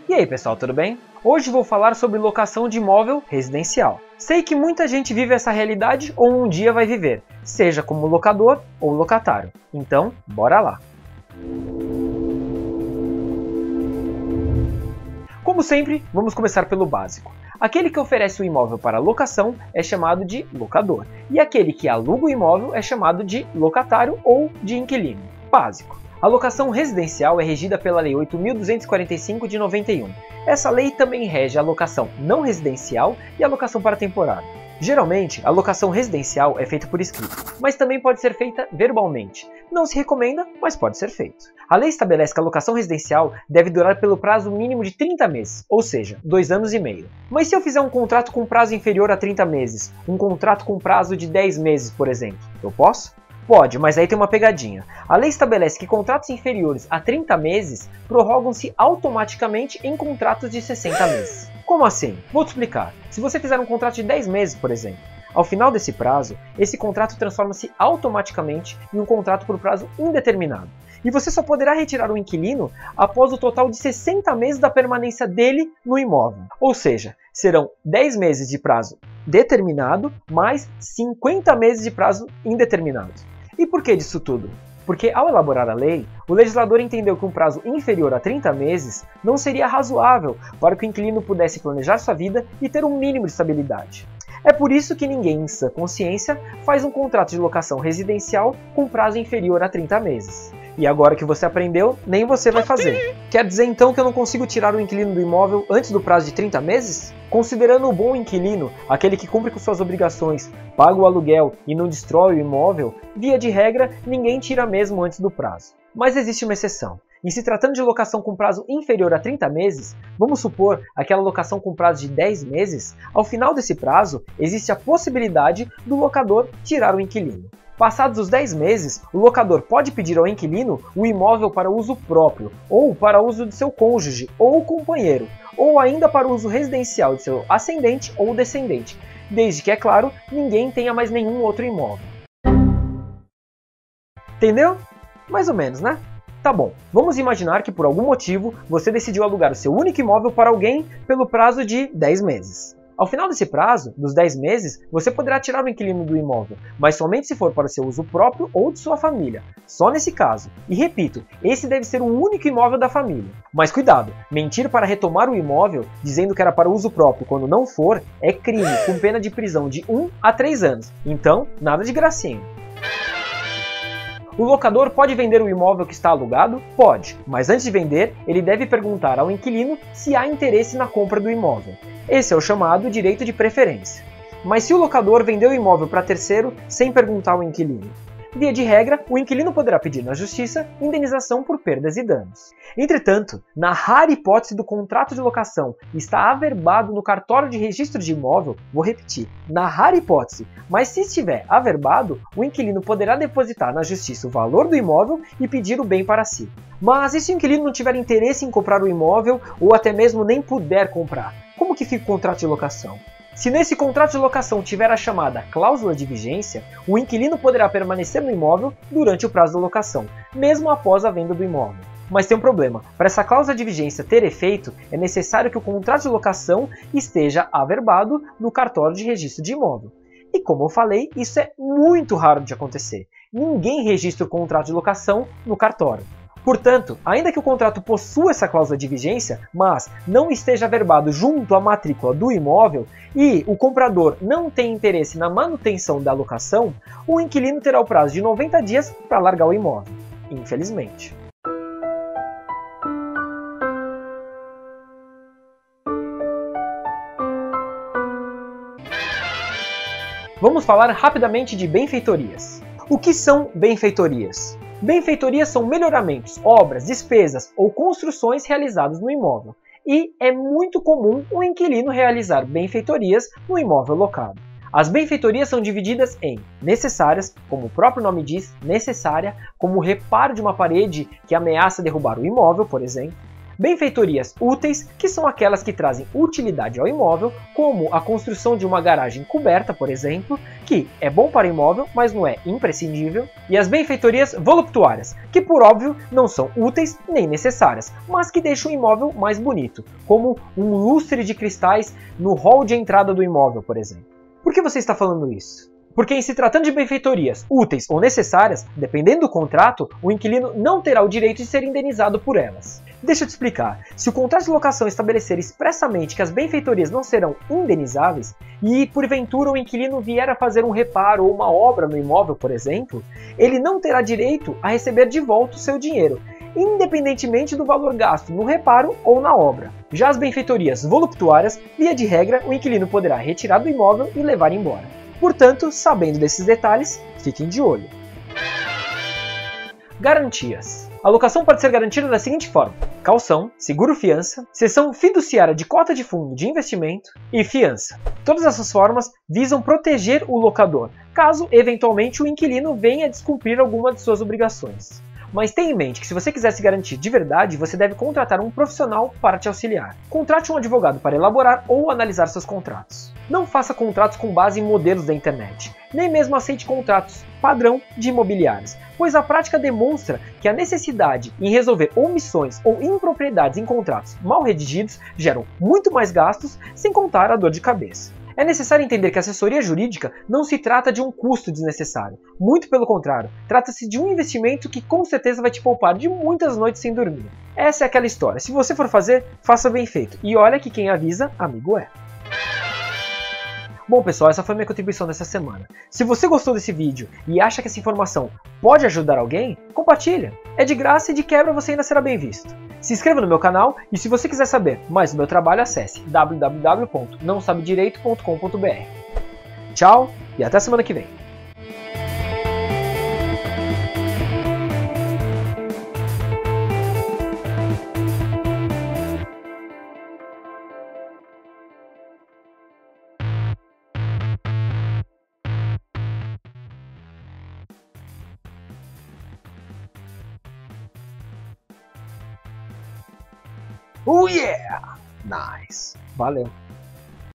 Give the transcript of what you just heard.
E aí pessoal, tudo bem? Hoje vou falar sobre locação de imóvel residencial. Sei que muita gente vive essa realidade ou um dia vai viver, seja como locador ou locatário. Então, bora lá! Como sempre, vamos começar pelo básico. Aquele que oferece o imóvel para locação é chamado de locador, e aquele que aluga o imóvel é chamado de locatário ou de inquilino. Básico. A locação residencial é regida pela Lei 8.245 de 91. Essa lei também rege a locação não residencial e a locação para temporada. Geralmente, a locação residencial é feita por escrito, mas também pode ser feita verbalmente. Não se recomenda, mas pode ser feito. A lei estabelece que a locação residencial deve durar pelo prazo mínimo de 30 meses, ou seja, 2 anos e meio. Mas se eu fizer um contrato com prazo inferior a 30 meses, um contrato com prazo de 10 meses, por exemplo, eu posso? Pode, mas aí tem uma pegadinha. A lei estabelece que contratos inferiores a 30 meses prorrogam-se automaticamente em contratos de 60 meses. Como assim? Vou te explicar. Se você fizer um contrato de 10 meses, por exemplo, ao final desse prazo, esse contrato transforma-se automaticamente em um contrato por prazo indeterminado. E você só poderá retirar o inquilino após o total de 60 meses da permanência dele no imóvel. Ou seja, serão 10 meses de prazo determinado mais 50 meses de prazo indeterminado. E por que disso tudo? Porque ao elaborar a lei, o legislador entendeu que um prazo inferior a 30 meses não seria razoável para que o inquilino pudesse planejar sua vida e ter um mínimo de estabilidade. É por isso que ninguém em sã consciência faz um contrato de locação residencial com prazo inferior a 30 meses. E agora que você aprendeu, nem você vai fazer. Quer dizer então que eu não consigo tirar o inquilino do imóvel antes do prazo de 30 meses? Considerando o bom inquilino, aquele que cumpre com suas obrigações, paga o aluguel e não destrói o imóvel, via de regra, ninguém tira mesmo antes do prazo. Mas existe uma exceção. E se tratando de locação com prazo inferior a 30 meses, vamos supor aquela locação com prazo de 10 meses, ao final desse prazo, existe a possibilidade do locador tirar o inquilino. Passados os 10 meses, o locador pode pedir ao inquilino o imóvel para uso próprio, ou para uso de seu cônjuge ou companheiro, ou ainda para uso residencial de seu ascendente ou descendente, desde que, é claro, ninguém tenha mais nenhum outro imóvel. Entendeu? Mais ou menos, né? Tá bom, vamos imaginar que por algum motivo você decidiu alugar o seu único imóvel para alguém pelo prazo de 10 meses. Ao final desse prazo, dos 10 meses, você poderá tirar o inquilino do imóvel, mas somente se for para seu uso próprio ou de sua família. Só nesse caso. E repito, esse deve ser o único imóvel da família. Mas cuidado, mentir para retomar o imóvel, dizendo que era para uso próprio quando não for, é crime, com pena de prisão de 1 a 3 anos. Então, nada de gracinha. O locador pode vender o imóvel que está alugado? Pode, mas antes de vender, ele deve perguntar ao inquilino se há interesse na compra do imóvel. Esse é o chamado direito de preferência. Mas se o locador vendeu o imóvel para terceiro sem perguntar ao inquilino? Via de regra, o inquilino poderá pedir na justiça indenização por perdas e danos. Entretanto, na rara hipótese do contrato de locação estar averbado no cartório de registro de imóvel, vou repetir, na rara hipótese, mas se estiver averbado, o inquilino poderá depositar na justiça o valor do imóvel e pedir o bem para si. Mas e se o inquilino não tiver interesse em comprar o imóvel ou até mesmo nem puder comprar? Como que fica o contrato de locação? Se nesse contrato de locação tiver a chamada cláusula de vigência, o inquilino poderá permanecer no imóvel durante o prazo da locação, mesmo após a venda do imóvel. Mas tem um problema, para essa cláusula de vigência ter efeito, é necessário que o contrato de locação esteja averbado no cartório de registro de imóvel. E como eu falei, isso é muito raro de acontecer. Ninguém registra o contrato de locação no cartório. Portanto, ainda que o contrato possua essa cláusula de vigência, mas não esteja averbado junto à matrícula do imóvel e o comprador não tem interesse na manutenção da locação, o inquilino terá o prazo de 90 dias para largar o imóvel, infelizmente. Vamos falar rapidamente de benfeitorias. O que são benfeitorias? Benfeitorias são melhoramentos, obras, despesas ou construções realizadas no imóvel. E é muito comum o inquilino realizar benfeitorias no imóvel locado. As benfeitorias são divididas em necessárias, como o próprio nome diz, necessária, como o reparo de uma parede que ameaça derrubar o imóvel, por exemplo. Benfeitorias úteis, que são aquelas que trazem utilidade ao imóvel, como a construção de uma garagem coberta, por exemplo, que é bom para o imóvel, mas não é imprescindível. E as benfeitorias voluptuárias, que por óbvio não são úteis nem necessárias, mas que deixam o imóvel mais bonito, como um lustre de cristais no hall de entrada do imóvel, por exemplo. Por que você está falando isso? Porque em se tratando de benfeitorias úteis ou necessárias, dependendo do contrato, o inquilino não terá o direito de ser indenizado por elas. Deixa eu te explicar. Se o contrato de locação estabelecer expressamente que as benfeitorias não serão indenizáveis, e porventura o inquilino vier a fazer um reparo ou uma obra no imóvel, por exemplo, ele não terá direito a receber de volta o seu dinheiro, independentemente do valor gasto no reparo ou na obra. Já as benfeitorias voluptuárias, via de regra, o inquilino poderá retirar do imóvel e levar embora. Portanto, sabendo desses detalhes, fiquem de olho. Garantias. A locação pode ser garantida da seguinte forma: caução, seguro-fiança, cessão fiduciária de cota de fundo de investimento e fiança. Todas essas formas visam proteger o locador, caso eventualmente o inquilino venha a descumprir alguma de suas obrigações. Mas tenha em mente que se você quiser se garantir de verdade, você deve contratar um profissional para te auxiliar. Contrate um advogado para elaborar ou analisar seus contratos. Não faça contratos com base em modelos da internet, nem mesmo aceite contratos padrão de imobiliários, pois a prática demonstra que a necessidade em resolver omissões ou impropriedades em contratos mal redigidos geram muito mais gastos, sem contar a dor de cabeça. É necessário entender que a assessoria jurídica não se trata de um custo desnecessário. Muito pelo contrário, trata-se de um investimento que com certeza vai te poupar de muitas noites sem dormir. Essa é aquela história. Se você for fazer, faça bem feito. E olha que quem avisa, amigo é. Bom pessoal, essa foi a minha contribuição dessa semana. Se você gostou desse vídeo e acha que essa informação pode ajudar alguém, compartilha. É de graça e de quebra você ainda será bem visto. Se inscreva no meu canal e se você quiser saber mais do meu trabalho, acesse www.naosabedireito.com.br. Tchau e até semana que vem. Oh yeah! Nice! Valeu!